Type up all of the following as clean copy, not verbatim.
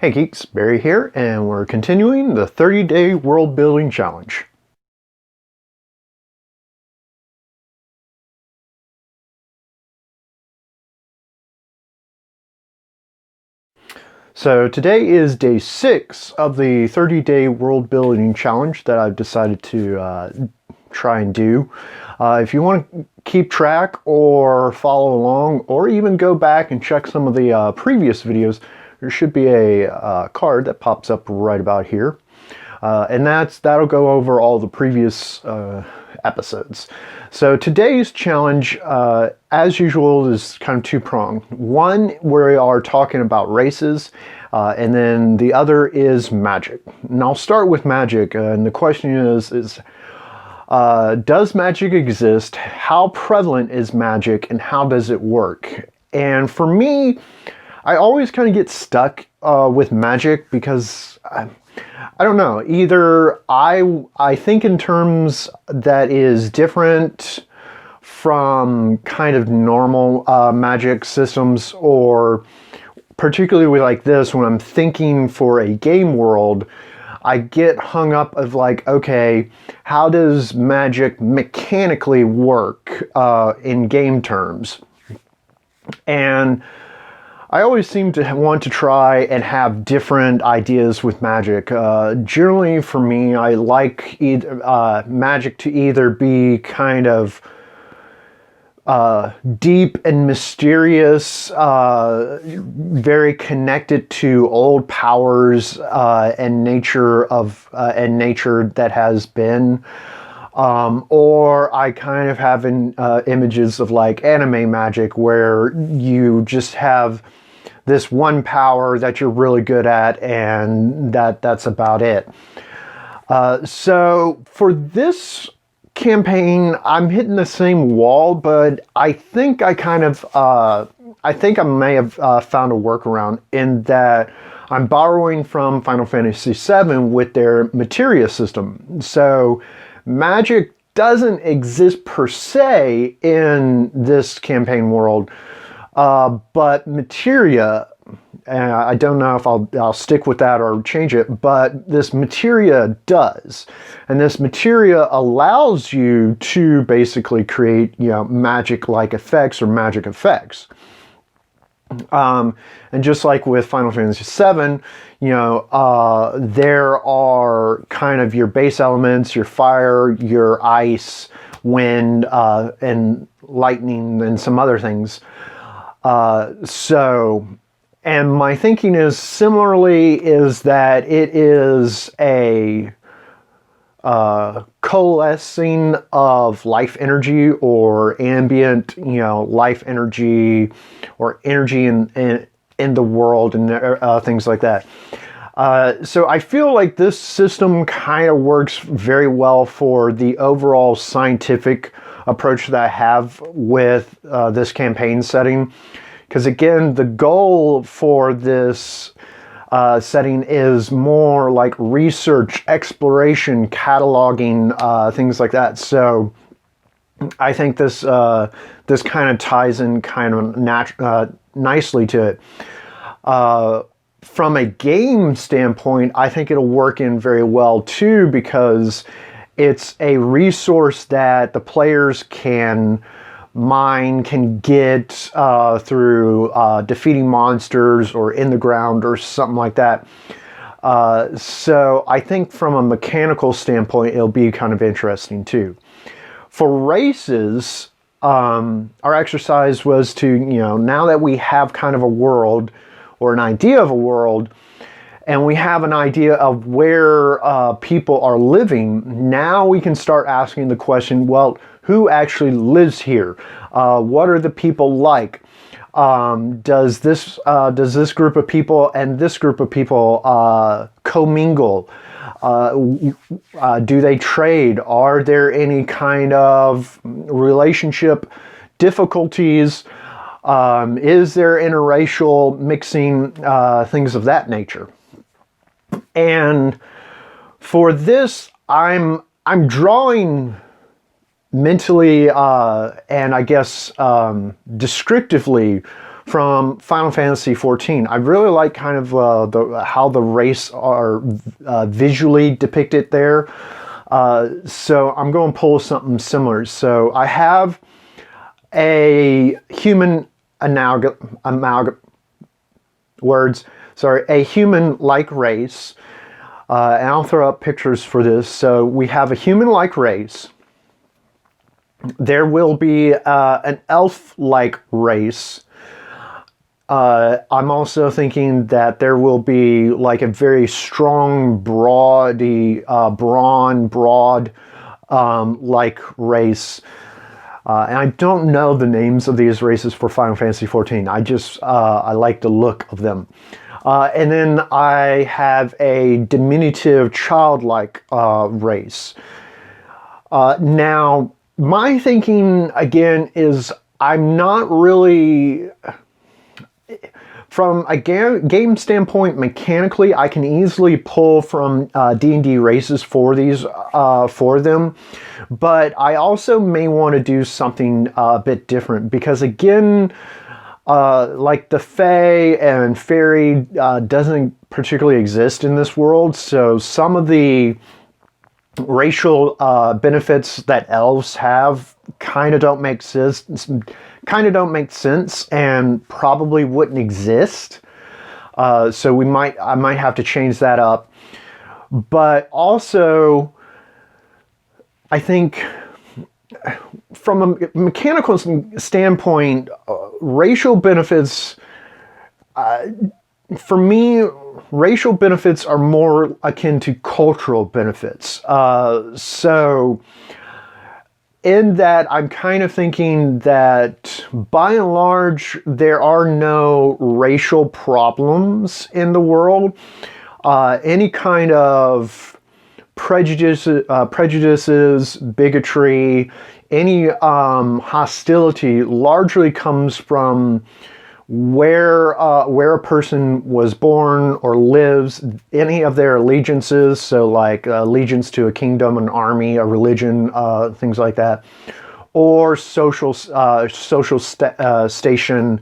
Hey Geeks, Barry here, and we're continuing the 30-day world building challenge. So today is day 6 of the 30-day world building challenge that I've decided to try and do. If you want to keep track or follow along, or even go back and check some of the previous videos, there should be a card that pops up right about here. And that'll go over all the previous episodes. So today's challenge, as usual, is kind of two-pronged. One, we are talking about races, and then the other is magic. And I'll start with magic, and the question is does magic exist? How prevalent is magic, and how does it work? And for me, I always kind of get stuck with magic because I don't know. Either I think in terms that is different from kind of normal magic systems, or particularly with like this, when I'm thinking for a game world, I get hung up of like, okay, how does magic mechanically work in game terms? And I always seem to want to try and have different ideas with magic. Generally, for me, I like magic to either be kind of deep and mysterious, very connected to old powers and nature that has been. Or I kind of have images of like anime magic, where you just have this one power that you're really good at, and that's about it. So for this campaign, I'm hitting the same wall, but I think I may have found a workaround, in that I'm borrowing from Final Fantasy VII with their materia system. So magic doesn't exist per se in this campaign world, but materia, I don't know if I'll stick with that or change it, but this materia does. And this materia allows you to basically create, magic-like effects or magic effects. And just like with Final Fantasy VII, there are kind of your base elements, your fire, your ice, wind, and lightning, and some other things. And my thinking is that it is a coalescing of life energy, or ambient, life energy, or energy in the world, and things like that. So I feel like this system kind of works very well for the overall scientific approach that I have with this campaign setting. Because again, the goal for this setting is more like research, exploration, cataloging, things like that. So I think this kind of ties in kind of nicely to it. From a game standpoint, I think it'll work in very well too, because it's a resource that the players can mine, can get through defeating monsters, or in the ground, or something like that. So I think from a mechanical standpoint, it'll be kind of interesting too. For races, our exercise was to, now that we have kind of a world, or an idea of a world, and we have an idea of where people are living, now we can start asking the question, well, who actually lives here? What are the people like? Does this group of people and this group of people commingle? Do they trade? Are there any kind of relationship difficulties? Is there interracial mixing, things of that nature? And for this, I'm drawing mentally and I guess descriptively from Final Fantasy XIV. I really like kind of how the race are visually depicted there. So I'm going to pull something similar. So I have a human a human-like race. And I'll throw up pictures for this. So we have a human-like race. There will be an elf-like race. I'm also thinking that there will be like a very strong, broad like race. And I don't know the names of these races for Final Fantasy XIV. I like the look of them. And then I have a diminutive, childlike race. Now, my thinking again is I'm not really. From a game standpoint, mechanically, I can easily pull from D&D races for these for them, but I also may want to do something a bit different because, again, like the Fae and Fairy doesn't particularly exist in this world, so some of the racial benefits that elves have kind of don't make sense. And probably wouldn't exist. So I might have to change that up. But also, I think from a mechanical standpoint, racial benefits, for me, racial benefits are more akin to cultural benefits. So in that, I'm kind of thinking that by and large, there are no racial problems in the world. Any kind of prejudices, bigotry, any hostility largely comes from where a person was born or lives, any of their allegiances, so like allegiance to a kingdom, an army, a religion, things like that, or social station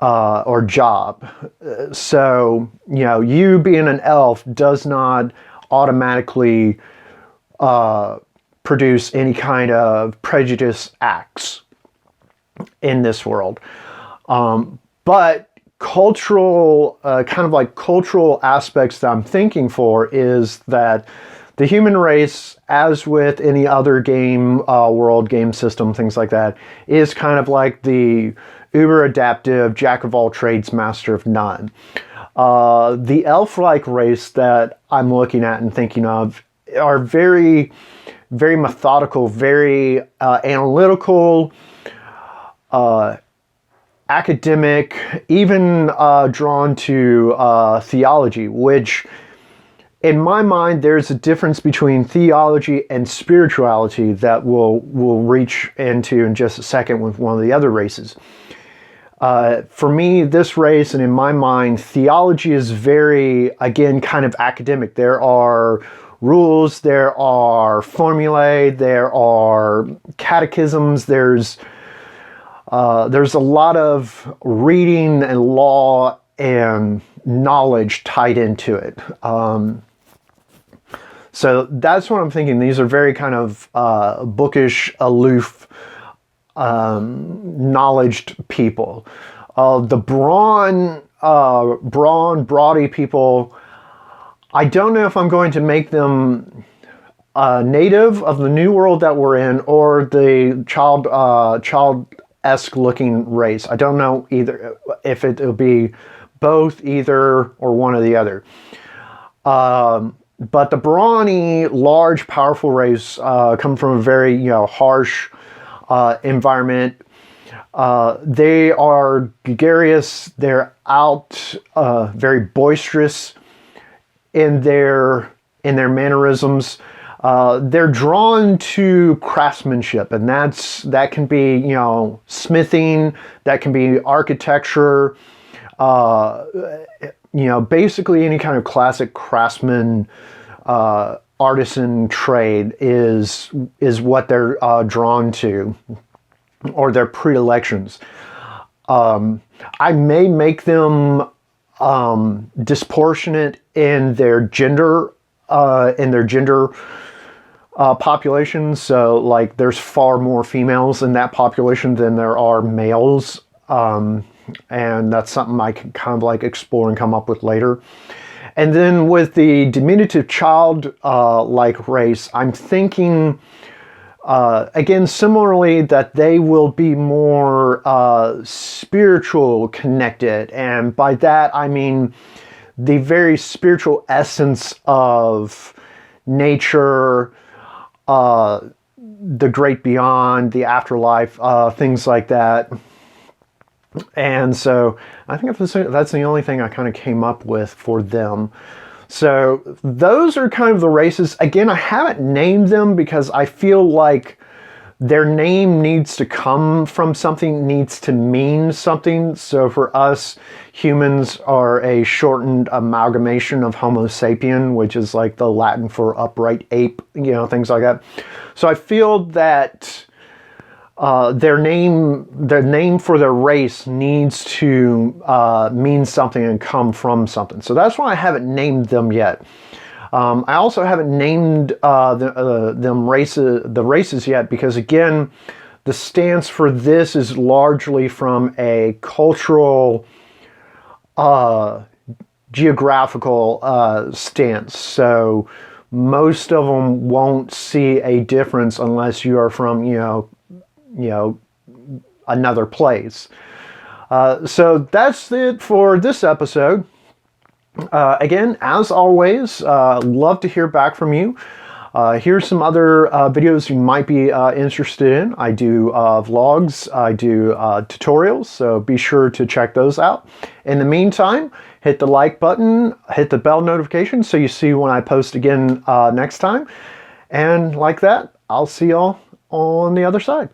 or job. So, you being an elf does not automatically produce any kind of prejudice acts in this world. But cultural, kind of like cultural aspects that I'm thinking for is that the human race, as with any other game, world, game system, things like that, is kind of like the uber adaptive, jack of all trades, master of none. The elf-like race that I'm looking at and thinking of are very, very methodical, very analytical, academic, even drawn to theology, which in my mind there's a difference between theology and spirituality that we'll reach into in just a second with one of the other races. For me, this race, and in my mind, theology is very, again, kind of academic. There are rules, there are formulae, there are catechisms, there's a lot of reading and law and knowledge tied into it. So that's what I'm thinking. These are very kind of bookish, aloof, knowledged people. The brawny people, I don't know if I'm going to make them native of the new world that we're in or the child-esque looking race. I don't know either if it'll be both, either, or one or the other. But the brawny, large, powerful race come from a very, harsh environment. They are gregarious. They're out, very boisterous in their mannerisms. They're drawn to craftsmanship, and that can be, smithing, that can be architecture, basically any kind of classic craftsman, artisan trade is what they're drawn to, or their predilections. I may make them disproportionate in their gender population. So like there's far more females in that population than there are males. And that's something I can kind of like explore and come up with later. And then with the diminutive child like race, I'm thinking again, similarly, that they will be more spiritual connected. And by that, I mean the very spiritual essence of nature, the great beyond, the afterlife, things like that. And so I think that's the only thing I kind of came up with for them. So those are kind of the races. Again, I haven't named them because I feel like their name needs to come from something, needs to mean something. So for us, humans are a shortened amalgamation of Homo sapien, which is like the Latin for upright ape, you know, things like that. So I feel that their name for their race needs to mean something and come from something. So that's why I haven't named them yet. I also haven't named the races yet because, again, the stance for this is largely from a cultural, geographical stance. So most of them won't see a difference unless you are from, another place. So that's it for this episode. Again, as always, love to hear back from you. Here's some other videos you might be interested in. I do vlogs, I do tutorials, so be sure to check those out. In the meantime, hit the like button, hit the bell notification so you see when I post again next time. And like that, I'll see y'all on the other side.